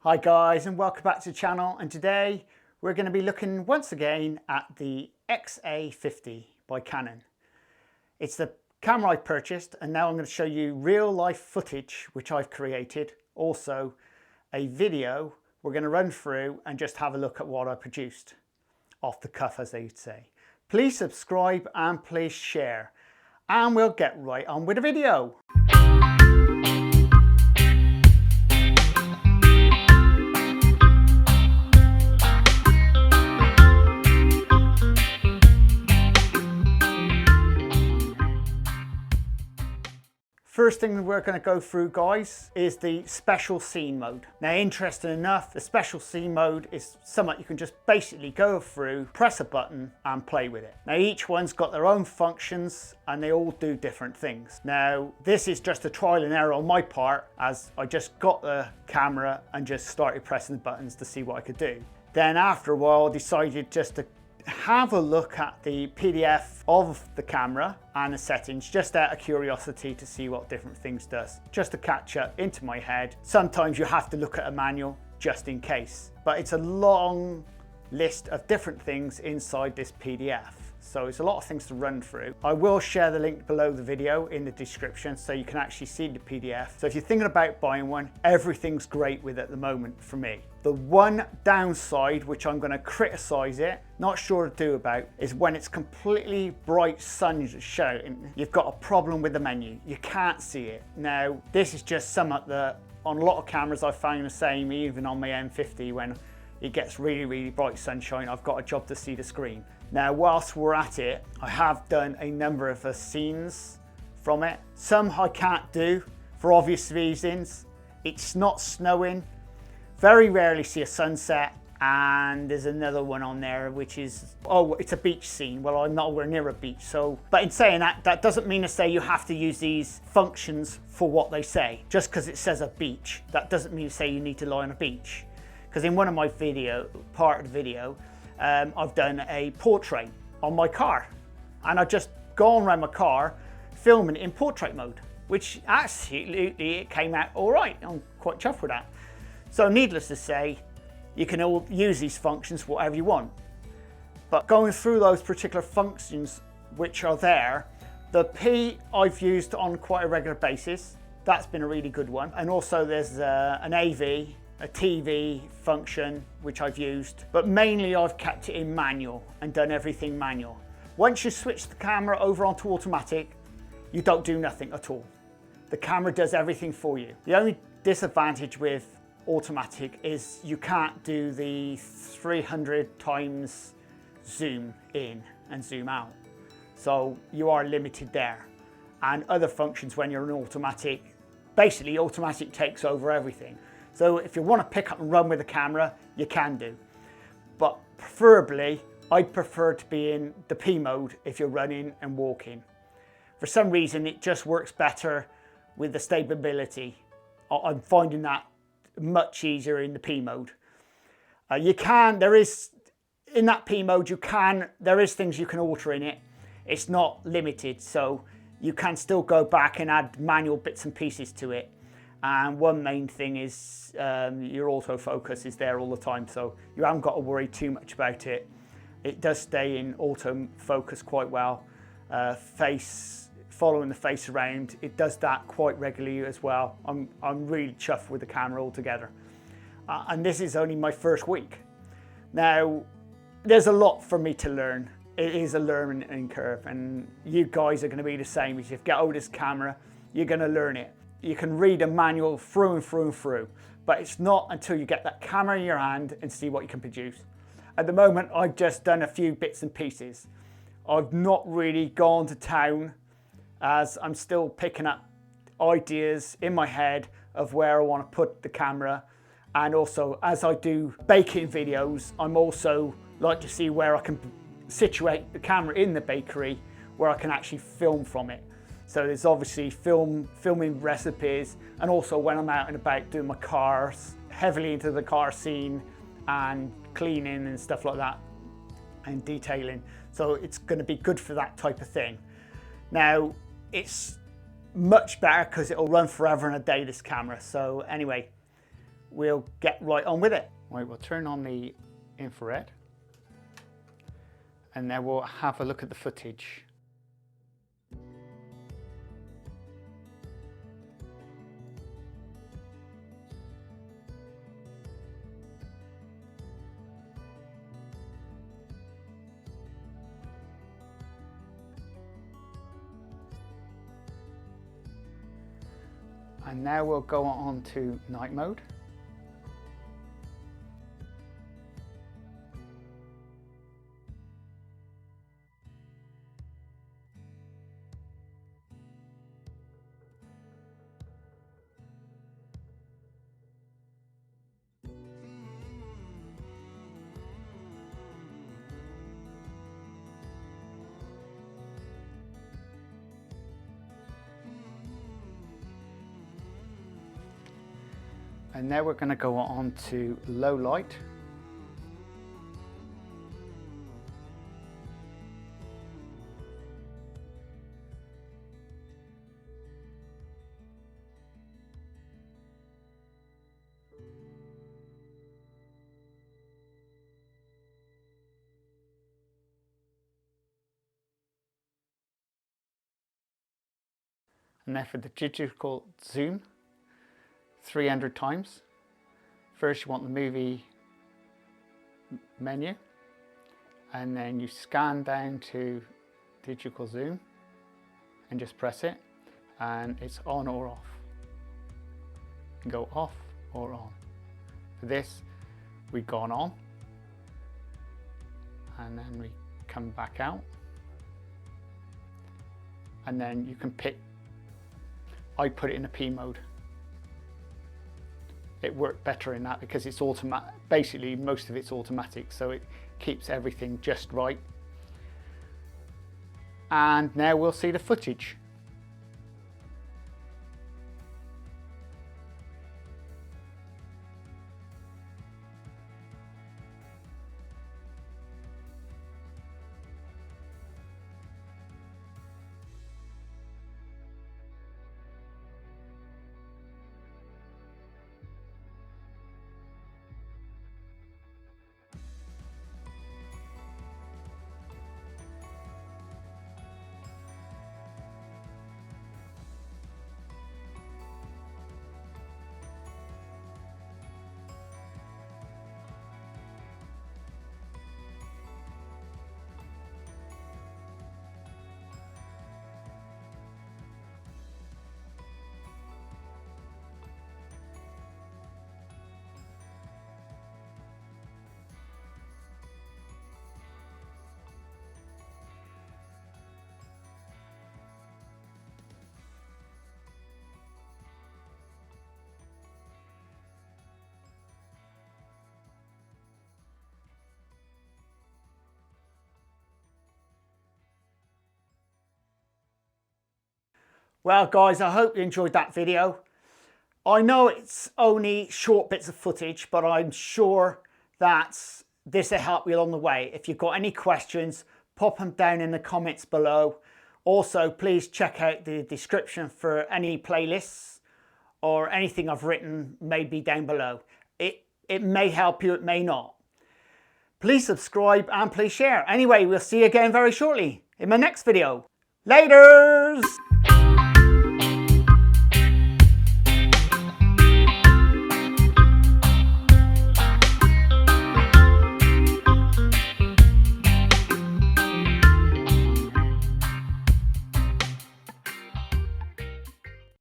Hi guys, and welcome back to the channel, and today we're going to be looking once again at the XA50 by Canon. It's the camera I purchased, and now I'm going to show you real life footage which I've created, also a video we're going to run through and just have a look at what I produced off the cuff, as they would say. Please subscribe and please share, and we'll get right on with the video. First thing we're going to go through, guys, is the special scene mode. Now, interesting enough, the special scene mode is something you can just basically go through, press a button and play with it. Now, each one's got their own functions and they all do different things. Now, this is just a trial and error on my part, as I just got the camera and just started pressing the buttons to see what I could do. Then after a while, I decided just to have a look at the PDF of the camera and the settings, just out of curiosity to see what different things does, just to catch up into my head. Sometimes you have to look at a manual just in case, but it's a long list of different things inside this PDF. So it's a lot of things to run through. I will share the link below the video in the description so you can actually see the PDF. So if you're thinking about buying one, everything's great with it at the moment for me. The one downside, which I'm going to criticize it, not sure to do about, is when it's completely bright sun showing, you've got a problem with the menu. You can't see it. Now, this is just something that on a lot of cameras I found the same, even on my M50, when it gets really bright sunshine, I've got a job to see the screen. Now, whilst we're at it, I have done a number of scenes from it. Some I can't do for obvious reasons. It's not snowing. Very rarely see a sunset, and there's another one on there which is, oh, it's a beach scene. Well, I'm nowhere near a beach, so, but in saying that, that doesn't mean to say you have to use these functions for what they say. Just because it says a beach, that doesn't mean to say you need to lie on a beach. Because in one of my part of the video, I've done a portrait on my car, and I've just gone around my car filming in portrait mode, which absolutely it came out all right. I'm quite chuffed with that. So needless to say, you can all use these functions whatever you want. But going through those particular functions which are there, the P I've used on quite a regular basis. That's been a really good one. And also there's an AV, a TV function which I've used, but mainly I've kept it in manual and done everything manual. Once you switch the camera over onto automatic, you don't do nothing at all. The camera does everything for you. The only disadvantage with automatic is you can't do the 300 times zoom in and zoom out. So you are limited there. And other functions when you're in automatic, basically automatic takes over everything. So if you want to pick up and run with the camera, you can do. But preferably, I'd prefer to be in the P mode if you're running and walking. For some reason, it just works better with the stability. I'm finding that much easier in the P mode. There is, in that P mode, there is things you can alter in it. It's not limited, so you can still go back and add manual bits and pieces to it. And one main thing is your autofocus is there all the time, so you haven't got to worry too much about it. It does stay in autofocus quite well. Following the face around, it does that quite regularly as well. I'm really chuffed with the camera altogether. And this is only my first week. Now, there's a lot for me to learn. It is a learning curve, and you guys are going to be the same. If you get hold of this camera, you're going to learn it. You can read a manual through and through and through, but it's not until you get that camera in your hand and see what you can produce. At the moment, I've just done a few bits and pieces. I've not really gone to town, as I'm still picking up ideas in my head of where I want to put the camera. And also, as I do baking videos, I'm also like to see where I can situate the camera in the bakery where I can actually film from it. So there's obviously filming recipes, and also when I'm out and about doing my cars, heavily into the car scene and cleaning and stuff like that and detailing. So it's going to be good for that type of thing. Now, it's much better because it'll run forever and a day, this camera. So anyway, we'll get right on with it. Right, we'll turn on the infrared and then we'll have a look at the footage. And now we'll go on to night mode. And now we're going to go on to low light. And now for the digital zoom, 300 times. First you want the movie menu and then you scan down to digital zoom and just press it and it's on or off. You can go off or on. For this we've gone on and then we come back out and then you can pick, I put it in a P mode. It worked better in that because it's automatic. Basically, most of it's automatic, so it keeps everything just right. And now we'll see the footage. Well guys, I hope you enjoyed that video. I know it's only short bits of footage, but I'm sure that this will help you along the way. If you've got any questions, pop them down in the comments below. Also, please check out the description for any playlists or anything I've written maybe down below. It may help you, it may not. Please subscribe and please share. Anyway, we'll see you again very shortly in my next video. Laters!